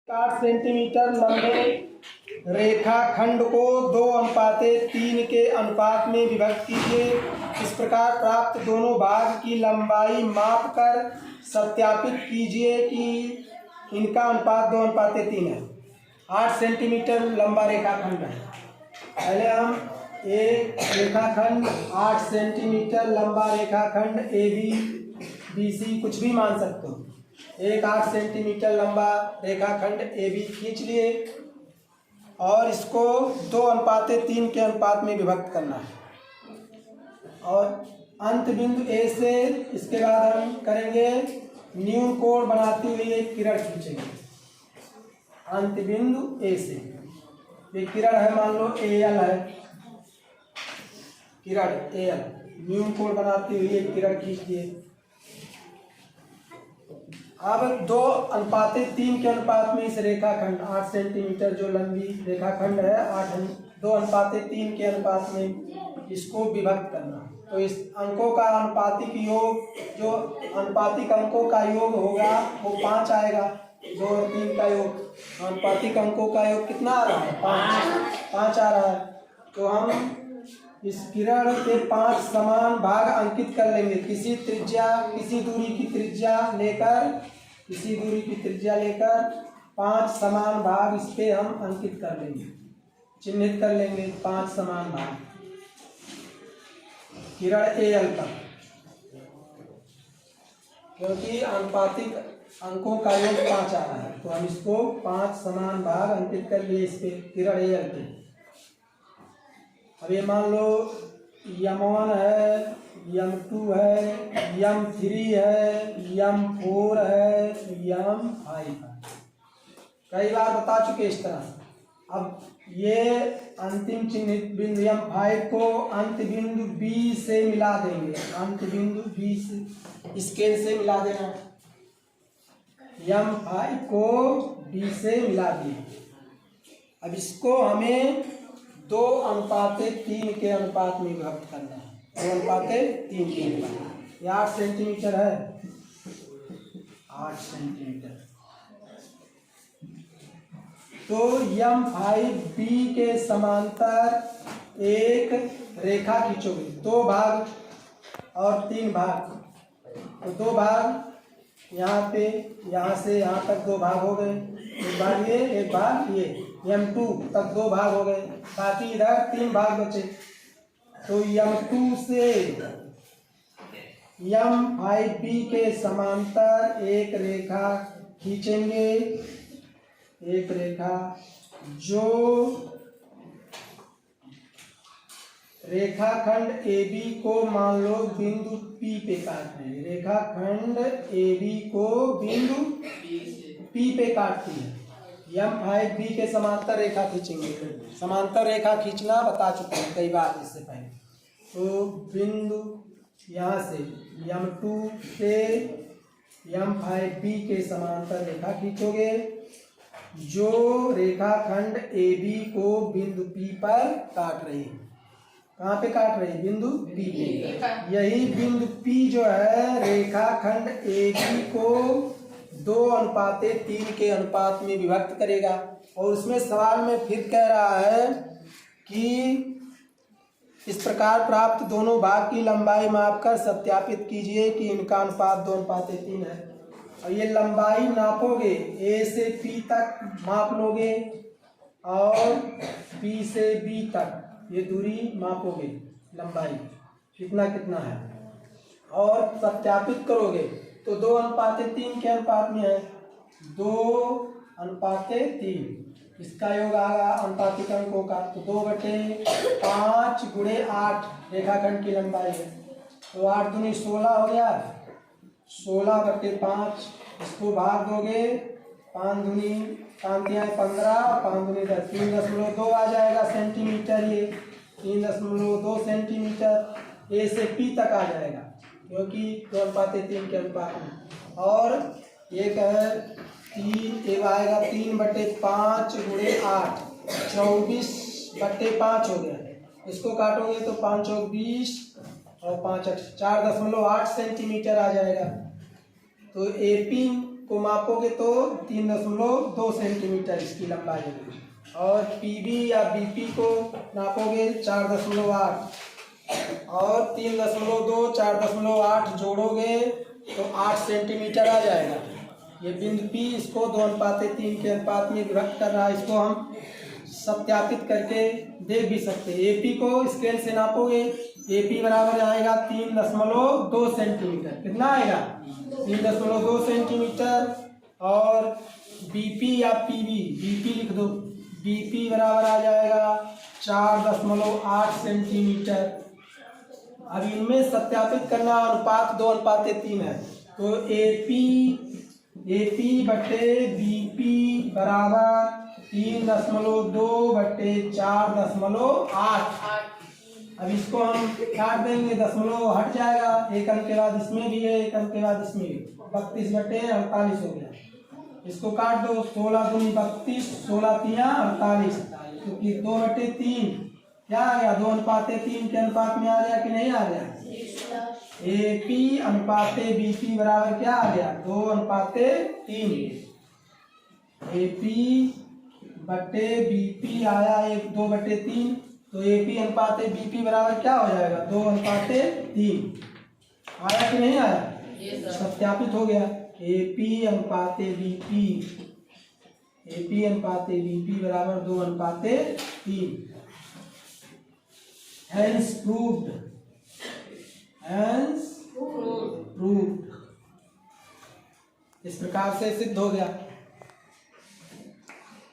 60 centimetre लंबे रेखाखंड को 2:3 के अनुपात में विभक्त कीजिए। इस प्रकार प्राप्त दोनों भाग की लंबाई मापकर सत्यापित कीजिए कि इनका अनुपात 2:3 है। 8 सेंटीमीटर लंबा रेखाखंड है। पहले हम एक रेखाखंड 8 सेंटीमीटर लंबा रेखाखंड ABC कुछ भी मान सकते हो। एक 8 सेंटीमीटर लंबा रेखाखंड AB खींच लिए और इसको 2:3 के अनुपात में विभक्त करना है। और अंत बिंदु A से इसके बाद हम करेंगे न्यून कोण बनाते हुए एक किरण खींचेंगे। अंत बिंदु A से ये किरण है, मान लो AL है, किरण AL, न्यून कोण बनाते हुए एक किरण खींचिए। अब 2:3 के अनुपात में इस रेखाखंड 8 सेंटीमीटर जो लंबी रेखाखंड है 2:3 के अनुपात में इसको विभक्त करना। तो इस अंकों का अनुपातिक योग, जो अनुपातिक अंकों का योग होगा वो 5 आएगा। 2 और 3 का योग, अनुपातिक अंकों का योग कितना आ रहा है? 5 आ रहा है। तो हम इस किरण के 5 समान भाग अंकित कर लेंगे। किसी दूरी की त्रिज्या लेकर 5 समान भाग इस पे हम अंकित कर लेंगे, चिन्हित कर लेंगे 5 समान भाग किरण AL पर, क्योंकि अनुपातिक अंकों का योग 5 आ रहा है। तो हम इसको 5 समान भाग अंकित कर लिए इस पे किरण AL पे। अब ये मान लो M1 है, M2 है, M3 है, M4 है, M5 है। कई बार बता चुके इस तरह। अब ये अंतिम चिन्हित बिंदु M5 को अंत बिंदु B से मिला देंगे। अंत बिंदु B से स्केल से मिला देना। M5 को B से मिला दिए। अब इसको हमें 2:3 के अनुपात में विभक्त करना है। 2:3 के अनुपात। ये 8 सेंटीमीटर है, 8 सेंटीमीटर। तो M5B के समांतर एक रेखा खींचोगे। 2 भाग और 3 भाग, तो 2 भाग यहाँ पे, यहाँ से यहाँ तक 2 भाग हो गए। एक भाग ये, एक भाग ये, M2 तक 2 भाग हो गए, बाकी इधर 3 भाग बचे। तो M2 से M5B के समांतर एक रेखा खींचेंगे। एक रेखा जो रेखाखंड AB को मान लो बिंदु P पे काट रहे हैं। रेखाखंड AB को बिंदु P पे काटती है। M5B के समांतर रेखा खींचेंगे। समांतर रेखा खींचना बता चुके हैं कई बार इससे पहले। तो बिंदु यहाँ से M2 से M5B के समांतर रेखा खींचोगे, जो रेखाखंड AB को बिंदु P पर काट रही है। कहाँ पे काट रही है? बिंदु P पे। यही बिंदु P जो है रेखाखंड AB को 2:3 के अनुपात में विभक्त करेगा। और उसमें सवाल में फिर कह रहा है कि इस प्रकार प्राप्त दोनों भाग की लंबाई मापकर सत्यापित कीजिए कि इनका अनुपात 2:3 है। और ये लंबाई नापोगे, A से P तक माप लोगे और B से B तक ये दूरी मापोगे, लंबाई कितना कितना है, और सत्यापित करोगे तो 2:3 के अनुपात में है। 2:3 इसका योग आएगा अनुपातिक अंकों का। तो 2/5 × 8 रेखाखंड की लंबाई है। तो 8 दूनी 16 हो गया। 16/5 इसको भाग दोगे, 5 दूनी 15, 5 दूनी 10, 3.2 आ जाएगा सेंटीमीटर। ये 3.2 सेंटीमीटर A से P तक आ जाएगा, क्योंकि 2:3 के अनुपात में। और एक है 3 आएगा 3/5 × 8, 24/5 हो गया। इसको काटोगे तो 5 × 20 और 5 4.8 सेंटीमीटर आ जाएगा। तो AP को मापोगे तो 3.2 सेंटीमीटर इसकी लंबाई होगी, और पीबी या बीपी को नापोगे 4.8, और 3.2 4.8 जोड़ोगे तो 8 सेंटीमीटर आ जाएगा। ये बिंदु P इसको 2:3 के अनुपात में विभक्त कर रहा है। इसको हम सत्यापित करके देख भी सकते हैं। एपी को स्केल से नापोगे, एपी बराबर आएगा 3.2 सेंटीमीटर। कितना आएगा? 3.2 सेंटीमीटर। और बीपी या पीबी, बीपी लिख दो, बीपी बराबर आ जाएगा 4.8 सेंटीमीटर। अब इनमें सत्यापित करना, अनुपात 2:3 है, तो एपी बटे बीपी बराबर 3.2 बटे 4.8। अब इसको हम काट देंगे, दशमलव हट जाएगा, एक अंक के बाद इसमें भी है, एक अंक के बाद इसमें भी, 32 बटे 48 हो गया। इसको काट दो, 16 दूनी 32, 16 तिया 48, तो फिर 2/3 क्या आ गया? 2:3 के अनुपात में आ गया कि नहीं आ गया? एपी अनुपाते बीपी बराबर क्या आ गया? 2:3। एपी बटे बीपी आया 2/3, तो एपी अनुपाते बीपी बराबर क्या हो जाएगा? 2:3। आया कि नहीं आया? सत्यापित हो गया। एपी अनुपाते बीपी, एपी अनुपाते बीपी बराबर 2:3। Hence proved, hence proved। इस प्रकार से सिद्ध हो गया।